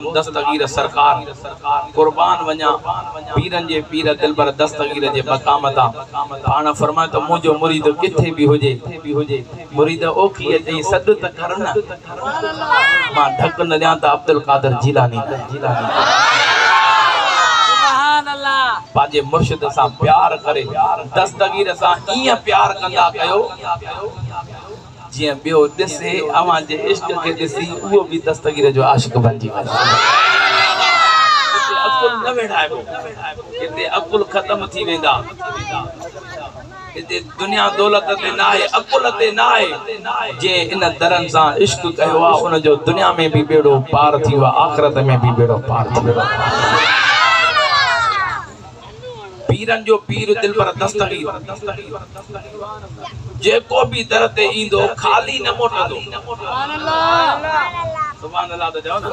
दस्तगीर सरकार कुर्बान वञा पीरन जे पीर दिलबर दस्तगीर जे मकाम ता पाण फरमाए तो मुझो मुरीद किथे भी होजे मुरीद ओखी अचई सद त कर न मां ढक न ॾियां त अब्दुल कादर जिलानी सुभान अल्लाह पांजे मुर्शिद सां प्यार करे दस्तगीर सां इया प्यार कंदा कयो जिया बियो दिसे अवां जे इश्क के दिसी वो भी दस्तगीर जो आशिक बनजी वने अकुल न वेठाइबो किते अकुल खत्म थी वेंदा इते दुनिया दौलत ते ना है अकुल ते ना है जे इन दरन सा इश्क कयो आ उन जो दुनिया में भी बेड़ो पार थी वा आखिरत में भी बेड़ो पार थी पीरन जो पीर दिल पर दस्तगीर जेको भी दर ते इंदो खाली न मोटदो सुभान अल्लाह तो जाओ ना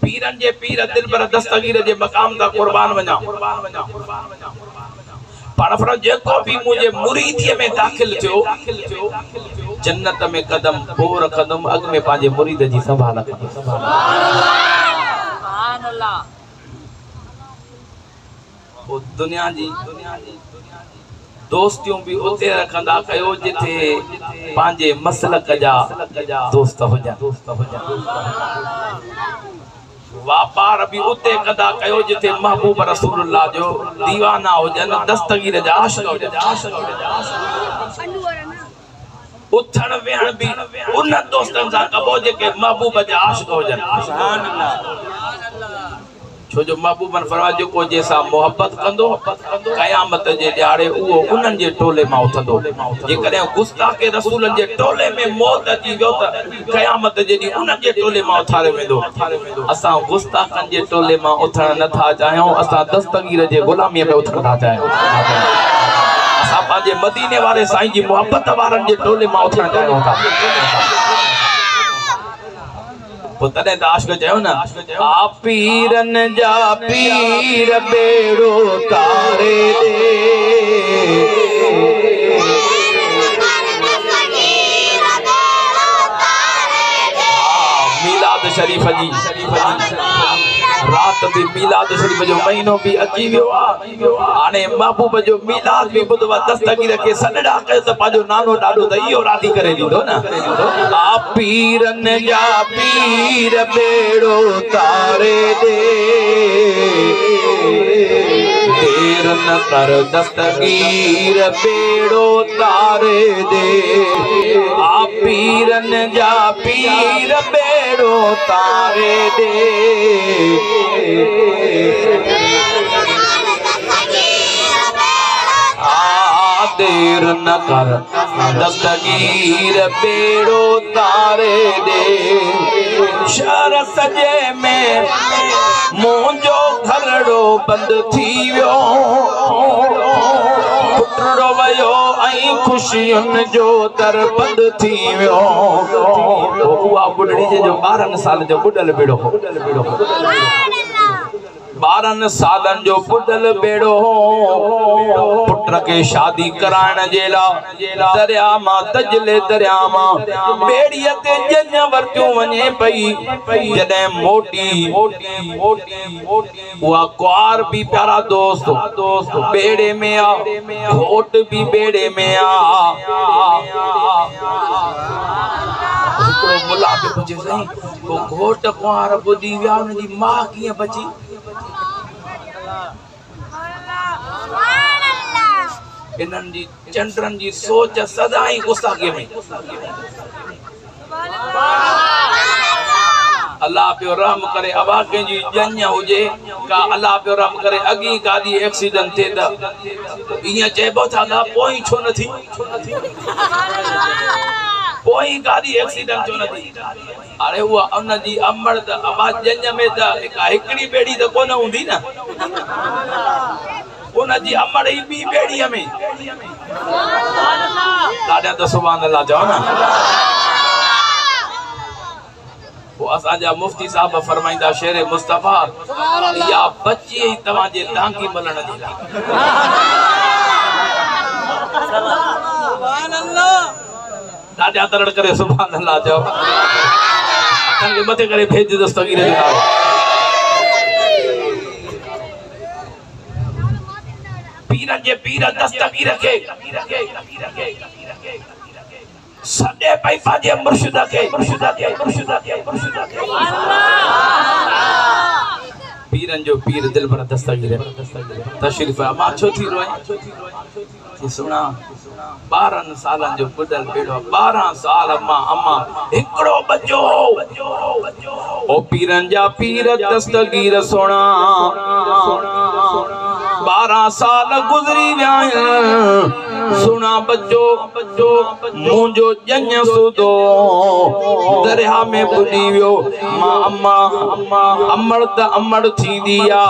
पीरन जे पीर दिल पर दस्तगीर जे मकाम दा कुर्बान वञा पाण फर जेको भी मुझे मुरीदीअ में दाखिल थियो जन्नत में कदम पो रखदम अग में पांजे मुरीद जी संभाल रखदम सुभान अल्लाह वो दुनिया जी दोस्तियों भी उते रखंदा कयो जिथे पांजे मसलक जा दोस्त हो जा व्यापार भी उते कंदा कयो जिथे महबूब रसूलुल्लाह जो दीवाना हो जन दस्तगीर जा आशिक हो जा उठण वेहण भी उन दोस्तन सा कबो जेके महबूब जा आशिक हो जन सुभान अल्लाह छो जो महबूबन फरमाया जो को जैसा मोहब्बत कंदो कयामत जे ॾियारे उहो उन्हनि जे टोले मां उथंदो जेकॾहिं गुस्ताखे रसूलनि जे टोले में मौत अची वियो त कयामत जे ॾींहुं उन्हनि जे टोले मां उथारे वेंदो असां गुस्ताखनि जे टोले मां उथण नथा चाहियूं असां दस्तगीर जे गुलामीअ में उथण था चाहियूं असां पंहिंजे मदीने वारे साईं जी मोहब्बत वारनि जे टोले मां उथण चाहियूं था तने दाश को जाओ ना आ पीरन जा पीर बेड़ो तारे दे मिलाद शरीफ जी रात भी मिलाद शरीफ जो महीनो भी अची वियो आने महबूब जो मिलाद भी बुधवा दस्तगीर के सडड़ा के त पाजो नानो डाडो त इयो राती करे दीदो ना आ पीरन जा पीर बेड़ो तारे दे देर न कर दस्तगीर बेड़ो तारे दे आ पीरन जा पीर बेड़ो तारे दे देर न कर दस्तगीर बेड़ो तारे दे शहर सजे में मुंहिंजो घरड़ो बंद थी वियो पुटड़ो वयो ऐं खुशियुनि जो दर बंद थी वियो उहा बुढ़ड़ी जो 12 साल जो बुडल बेड़ो 12 सालन जो बुडल बेड़ो पुट के शादी कराइण जे लाइ दरिया मां तजले दरिया मां बेड़ीअ ते जन वरतियूं वञे पई जॾहिं मोटी उहा कुआर भी प्यारा दोस्त बेड़े में आ घोट भी बेड़े में आ मुला पे पुछे सही वो घोट कुआर बुधी विया उनजी मां कीअं बची इन्हनि जी चंड्रन जी सोच सदा ही गुस्ताखीअ में अल्लाह पियो रहम करे अबा कंहिंजी ॼञ हुजे का अल्लाह पियो रहम करे अॻी गाॾी एक्सीडेंट थिए त ईअं चइबो था त पोइ छो न थी पोइ गाॾी एक्सीडेंट छो न थी अरे उहा उन जी अमड़ त अबा ॼञ में त हिकिड़ी बेड़ी त कोन हूंदी न उन जी अमड़ ई ॿी बेड़ीअ में ॾाढा त सुभान अल्लाह चओ न वो असांजा मुफ्ती साहब फरमाइंदा शेर मुस्तफा या बच्ची ही तवाजे टांकी मलण जी सुभान अल्लाह काजा तरड़ करे सुभान अल्लाह जो अखन के मथे करे भेज दस्तगीर जो नाम पीर जे पीर दस्तगीर के सदे पई पाजे मुर्शिदा के पीरन जो पीर दिल पर दस्तगीर तशरीफ अमा छो थी रोई कि सुना 12 सालन जो बुडल बेड़ो 12 साल अम्मा हिकड़ो बच्चो ओ पीरन जा पीर दस्तगीर सोना 12 साल गुजरी विया सुना बच्चो मुंजो जन सुदो दरिया में बुडी वियो मां अम्मा अमड़ थी दिया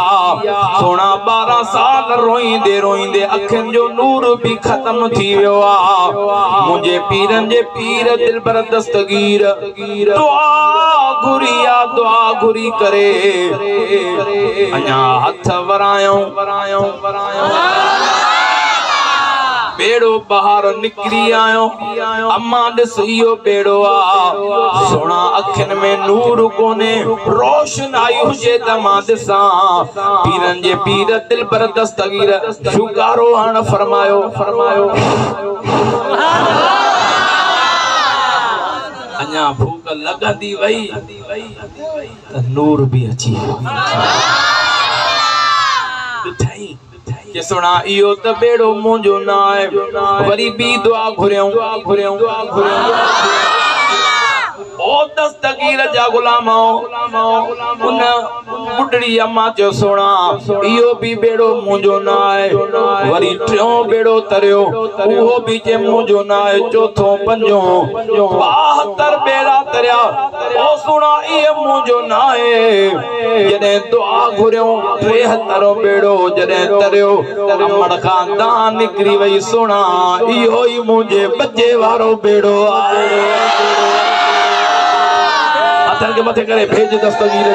सोना 12 साल रोईंदे अखिन जो नूर भी खत्म थी वियो आ मुझे पीरन जे पीर दिल पर दस्तगीर दुआ घुरी करे अञा हथ वरायो बेड़ो बाहर निकली आयो अम्मा ॾिस इहो बेड़ो आ सोना अखिन में नूर कोने रोशनाई हुजे त मां ॾिसां पीरन जे पीर दिल पर दस्तगीर शुकारो हाण फरमायो अञा भूख लगंदी वई त नूर भी अची के सुना इयो त बेड़ो मुंजो ना है वरी भी दुआ घुरियो ओ दस्तगीर जा गुलामो उन बुडड़ी अम्मा जो सोना इयो भी बेड़ो मुंजो ना है वरी टियों बेड़ो तरियो उहो भी जे मुंजो ना है चौथो पंजो 72 बेड़ा तरिया ओ सुना इए मुंजो ना है जने दुआ घुरियो 73 बेड़ो जने तरियो अमड़ खान दान निकरी वई सोना इहो ही मुंजे बच्चे वारो बेड़ो आए अथन के मथे करे भेज दस्तगीर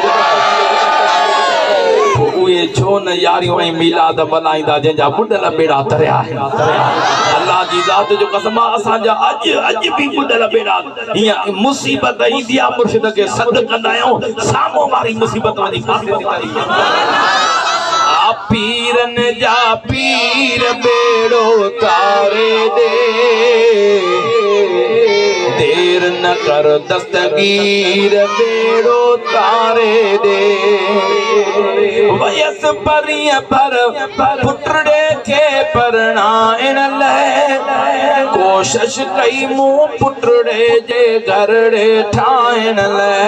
उए छो न यारियों ऐं मिलाद मल्हाईंदा जंहिंजा बुडल बेड़ा तरिया अल्लाह जी ज़ात जो कसम असांजा अॼु भी बुडल बेड़ा हीअं मुसीबत ईंदी आहे मुर्शिद खे सद कंदा आहियूं साम्हूं वारी मुसीबत वञी फासे थी आ पीरन जा पीर बेड़ो तारे दे देर न कर दस्तगीर बेड़ो तारे दे वयस परिय पर पुटड़े के परणाइण ले कोशिश कई मुंह पुटड़े जे घरड़े ठाइण ले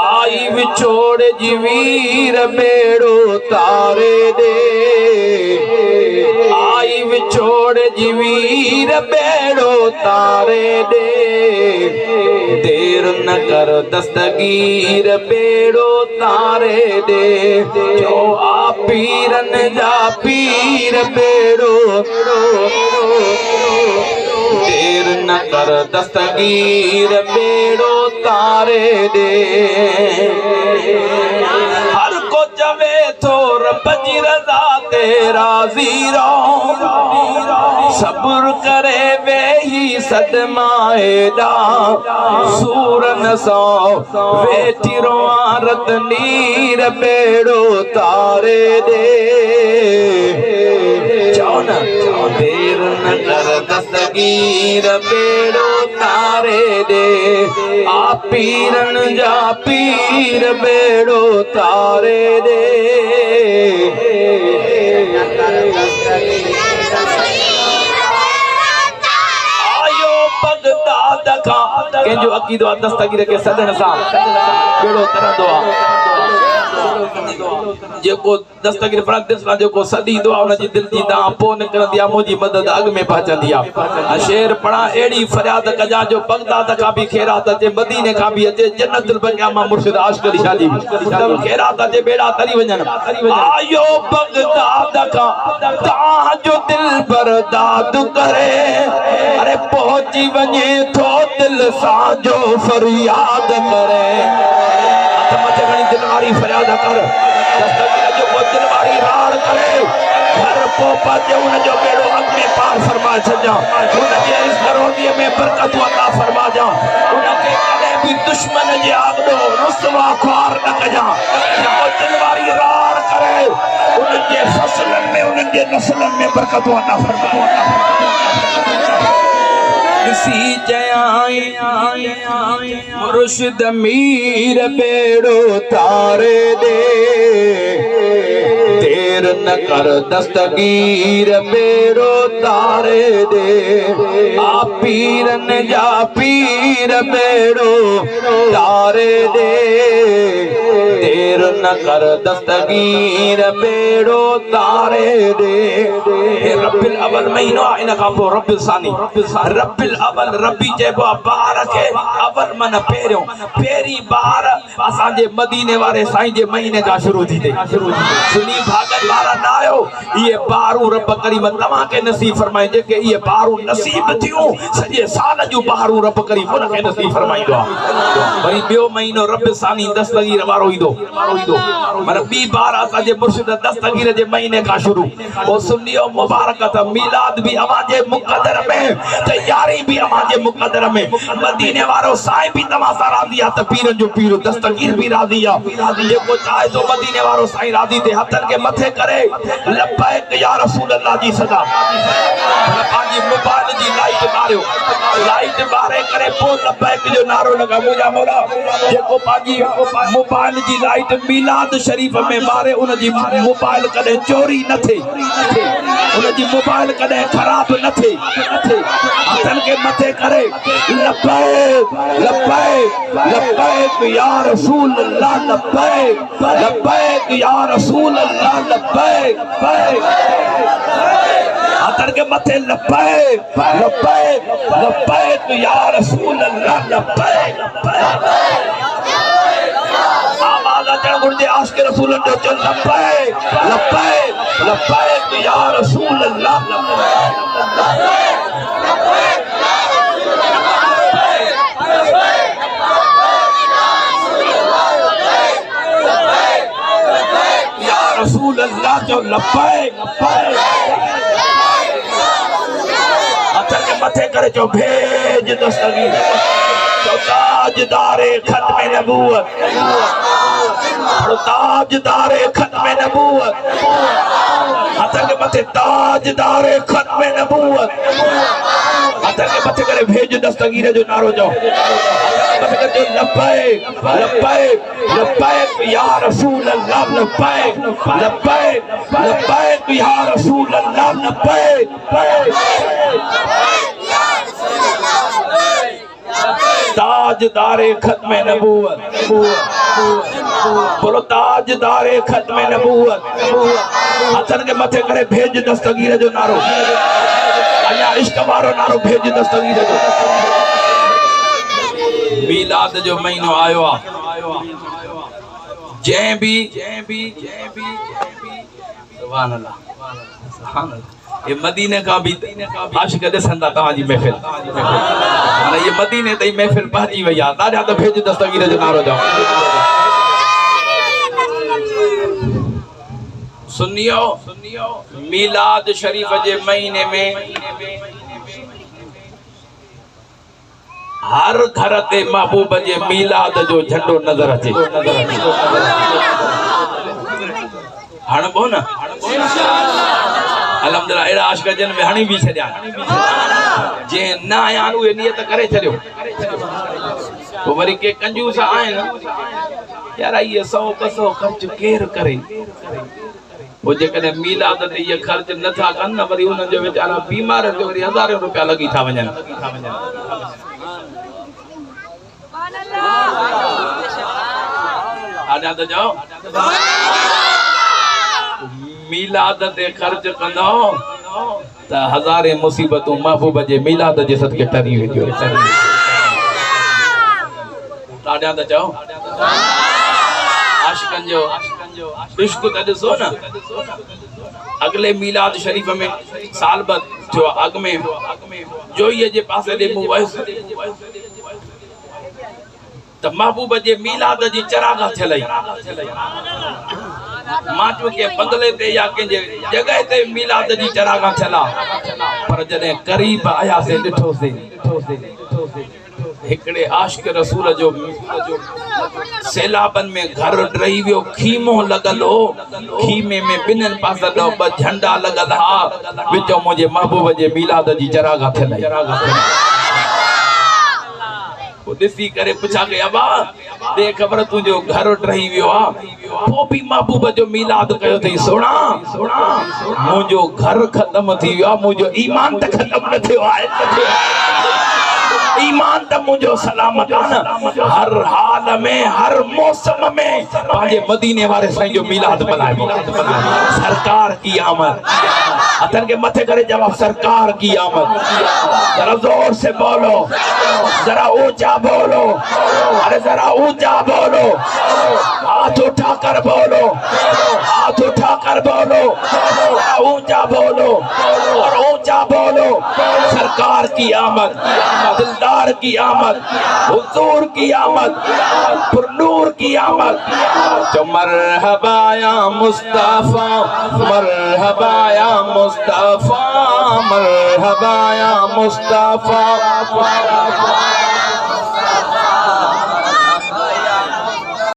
आई विछोड़ जी वीर बेड़ो तारे दे आई विछोड़ जी वीर बेड़ो तारे दे देर न कर दस्तगीर बेड़ो तारे दे जो आ पीरन जा पीर बेड़ो देर न कर दस्तगीर बेड़ो तारे दे हर को चवे थो रब जी रज़ा ते राज़ी रहो सब्र करे वेही सदमाए दा सूरन सो वेठी रोआरत नीर बेड़ो तारे दे चौन देर न कर दस्तगीर बेड़ो तारे दे आ पीरन जा पीर बेड़ो तारे दे आयो बगदाद का कंहिंजो अक़ीदो दस्तगीर के सदन सां बेड़ो तरंदो आहे जेको दस्तगीर फरंदिस ना जेको सदी दुआ उन जी दिल जी दा पो निकरंदी आ मुजी मदद अग में पहुंचंदी आ शेर पढ़ा एड़ी फरियाद कजा जो बगदाद का भी खैरात अचे मदीने का भी अचे जन्नतुल बकिया मा मुर्शिद आशिक की शादी तब खैरात अचे बेड़ा तरी वजन आयो बगदाद का ता जो दिल पर दाद करे अरे पहुंची वने थो दिल सा जो फरियाद करे हथ मथे घणी दिलवारी फरियाद कर दस्तगीर जो को दिलवारी राड़ करे घर पोपा जे उन जो बेड़ो अग में पार फरमा छजा उन जे इस रोज़ी में बरकत अता फरमा जा उन के कदे भी दुश्मन जे आगदो रुसवा ख्वार न कजा जो दिलवारी राड़ करे उन जे फसलन में उन जे नस्लन में बरकत अता फरमा सी जयाई मुर्शिद मीर बेड़ो तारे दे देर न कर दस्तगीर बेड़ो तारे दे आ पीरन जा पीर बेड़ो तारे दे देर न कर दस्तगीर बेड़ो तारे दे रब्बिल अवल महीनो इन का पो रब्बिल सानी रब्बिल अवल रब्बी जेबो बार के अवल मन पेरियो पेरी बार असा जे मदीने वाले साईं जे महीने का शुरू थी थे सुनी भागत वाला ना आयो ये बारू रब करीम तमा के नसीब फरमाए जे के ये बारू नसीब थियो सजे साल जो बारू रब करीम उन के नसीब फरमाइदो वरी बियो महीनो रब सानी दस्तगीर वारो ईदो मन बी बार असा जे मुर्शिद दस्तगीर जे महीने का शुरू ओ सुनियो मुबारकत मिलाद भी आवाजे मुकद्दर में तैयारी भी आवाजे मुकद्दर में मदीने वारो साईं भी तमाशा राजी आ त पीरन जो पीर दस्तगीर भी राजी आ जे को चाहे तो मदीने वारो साईं राजी ते हथन के मथे करे लब्बैक या रसूल अल्लाह जी सदा पाजी मोबाइल जी लाइट बारे करे पो लब्बैक जो नारो लगा मुजा मौला जे को पाजी मोबाइल जी लाइट मिलाद शरीफ में बारे उन जी मोबाइल कदे चोरी न थे उन जी मोबाइल कदे खराब न थे हथन के मथे करे लब्बैक लब्बैक लब्बैक या रसूल अल्लाह लब्बैक लब्बैक या रसूल अल्लाह लब्बैक हथन के मथे लब्बैक लब्बैक लब्बैक या रसूल अल्लाह लब्बैक आवाज अचण घुर्जे आशिक़ रसूल जो चल लब्बैक लब्बैक लब्बैक या रसूल अल्लाह या रसूल अल्लाह जो लब्बैक हथन के मथे करे जो भेज दस्तगीर जो ताजदारे खत्म नबूवत ताजदारे खत्म नबूवत हथन के मथे ताजदारे खत्म नबूवत हथन के मथे करे भेज दस्तगीर जो नारो जो लब्बैक लब्बैक लब्बैक या रसूल अल्लाह लब्बैक लब्बैक लब्बैक या रसूल अल्लाह लब्बैक ताजदारे खत्म नबूवत बोलो ताजदारे खत्म नबूवत हथन के मथे करे भेज दस्तगीर जो नारो अया इश्क वारो नारो भेज दस्तगीर जो मिलाद जो महीनो आयो आ जय भी सुभान अल्लाह सुभान अल्लाह ये मदीने का भी आशिक़ ॾिसंदा तव्हांजी महफ़िल माना ये मदीने ताईं महफ़िल पहुची वई आहे ॾाढा त भेज दस्तगीर जो नारो ॾियो सुनियो मिलाद शरीफ जे महीने में हर घर ते महबूब जे मिलाद जो झंडो नजर अचे हणबो न अलहमदुलिल्लाह एड़ा आशिक़ जन में हणी भी छड्या जे ना आयान उहे नियत करे छड्यो तो वरी के कंजूस आहिन यार ये 100-200 खर्च केर करे वो जे कने मिलाद ते ये खर्च नथा कन न वरी उन जो बेचारा बीमार ते वरी हज़ारों रुपया लगी था वञन आजा तो जाओ मिलाद ते खर्च कंदो त हज़ारे मुसीबतूं महबूब जे मिलाद जे सदके टरी वेंदियूं ताड़ा त चओ आशिक़न जो इश्क त ॾिसो न अगले मिलाद शरीफ में साल बाद जो अग में जोईअ जे पासे ॾे मुंहुं वयसि तो महबूब जे मीलाद जी चराग थियलई माचो के बंगले ते या के जगह ते मीलाद जी चराग थियला पर जने करीब आया से डिठो से हिकड़े आशिक रसूल जो सैलाबन में घर रही वियो खीमो लगल हो खीमे में बिनन पासन ब झंडा लगल हा विचो मुझे महबूब जे मीलाद जी चराग थियलई दिसी करे पुछा के अबा दे खबर तुझो घर रही वियो आ वो भी महबूब जो मीलाद कयो थई सोना मुझो घर खत्म थी वियो मुझो ईमान त खत्म न थियो आहे ईमान त मुझो सलामत आन हर हाल में हर मौसम में पाजे मदीने वाले साईं जो मीलाद मनाए सरकार की आमद अतन के मथे करे जवाब सरकार की आमद जरा जोर से बोलो जरा ऊंचा बोलो अरे जरा ऊंचा बोलो हाथ उठाकर बोलो हाथ उठाकर बोलो ऊंचा बोलो और ऊंचा बोलो सरकार की आमद दिलदार की आमद हुजूर की आमद पुरनूर की आमद तो मरहबा या मुस्तफा मरहबा या मुस्तफा मरहबा या मुस्तफा